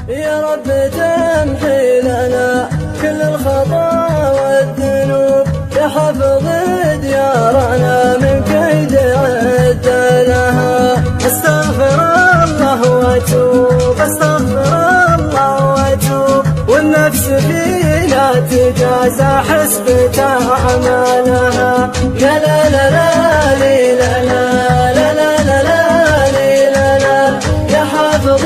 يا رب تمحي لنا كل الخطا والذنوب، يا حفظ ديارنا من كيد عد لها. استغفر الله واتوب، استغفر الله واتوب، والنفس فينا تجازى حسب اعمالها. يا لا لا لا لي لا لا لا لا لا لا لي لا لا، يا حافظ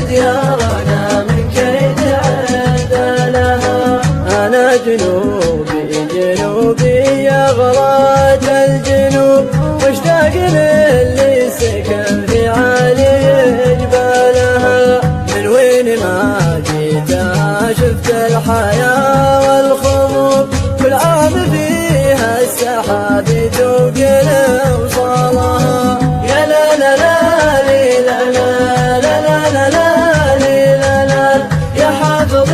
ديارنا من كيد عد لها. انا جنوبي جنوبي يا غرات الجنوب، مشتاق للي سكن في عالي جبالها. من وين ما جيتها شفت الحياة والخضوب، كل عام فيها السحاب يذوق لوصالها. يا لا لا لا لي لا لا لا لا لا لا لي لا لا، يا حافظ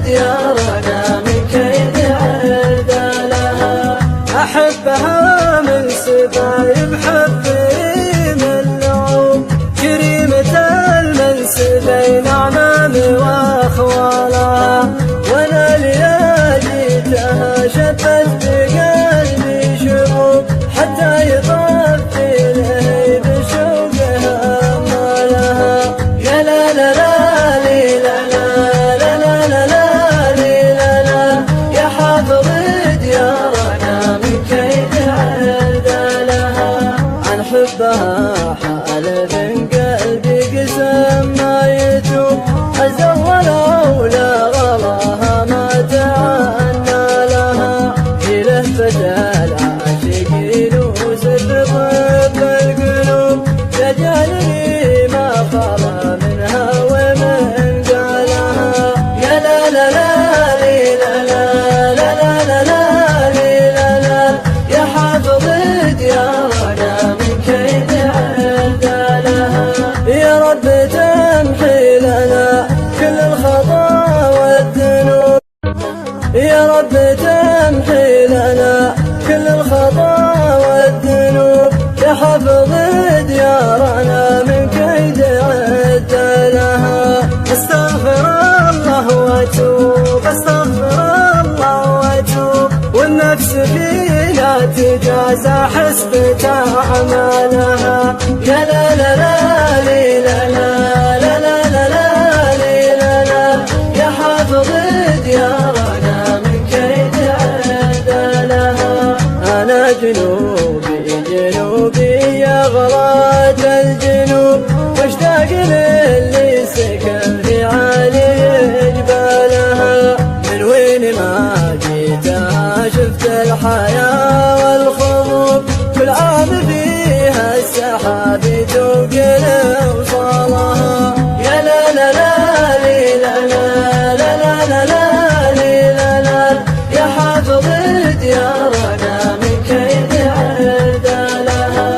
ديارنا من كيد عد لها. أحبها من سبايب حبي من لعوب، كريمة المنسبين أعمام وأخوالها. وأنا لياليتها شبت بقلبي شعوب، حتى يطفي لهيب شوقها أمالها. يا لا لا لا لي لا لا لا لا لا لا لي لا لا، يا حافظ ديارنا من كيد عد لها. عن حبها حالف قلبي قسم ما يتوب، أزول أولى غلاها ما تعنى لها. في لهفة العاشقين وسر طب القلوب، يجعلني ما خلا منها ومن قالها. يا لا لا لا لي لا لا لا لا لا لا لي لا لا، يا حافظ ديارنا من كيد عد لها. يا رب تمحي لنا كل الخطا والذنوب، يا رب تمحي لنا كل الخطا والذنوب، يا حفظ ديارنا من كيد عد لها. استغفر الله واتوب، استغفر الله واتوب، والنفس فينا تجازى حسب اعمالها. يا لا لا لا لي لا لا لا لا لا لا لي لا لا، يا حافظ ديارنا من كيد عد لها. انا جنوبي جنوبي يا غرات الجنوب، مشتاق للي سكن في عالي جبالها. من وين ما جيتها شفت الحياة والخضوب، كل عام فيها السحاب يذوق لوصالها. يا لا لا لا لي لا لا لا لا لا لا لي لا لا، يا حافظ ديارنا من كيد عد لها.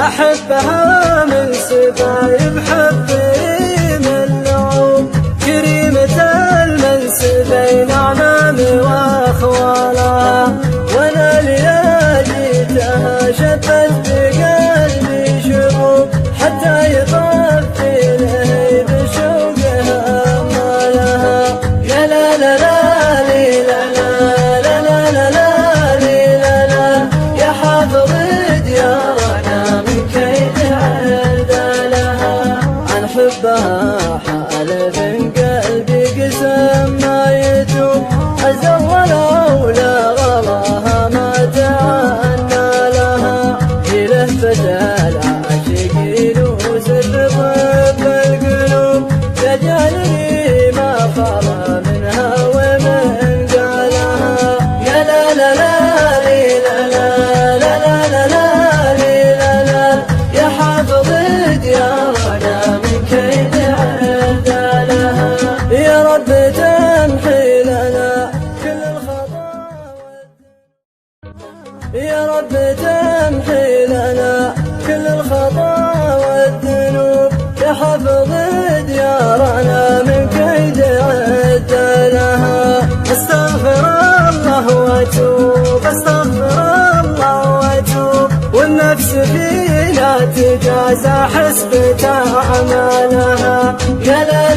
أحبها من سبايب حبي من لعوب، كريمة المنسبين أعمام وأخوالها. وأنا لياليتها شبت بقلبي شعوب، حتى يطفي لهيب شوقها أمالها. يا لا لا لا لي لا لا لا لا لا لا لي لا لا، يا حافظ ديارنا من كيد عد لها. عن حبها حالف قلبي قسم ما يتوب، أزول أولى غلاها ما تعنى لها. في لهفة العاشقين وسر طب القلوب، يجعلني ما خلا منها ومن قالها. يا لا لا لا لي لا لا لا لا لا لا لي لا لا، يا حافظ ديارنا من كيد عد لها. يا رب تمحي لنا كل الخطا، يا رب تمحي لنا كل الخطا والذنوب، يا حفظ ديارنا من كيد عد لها. استغفر الله واتوب، استغفر الله واتوب، والنفس فينا تجازى حسب اعمالها. يا لا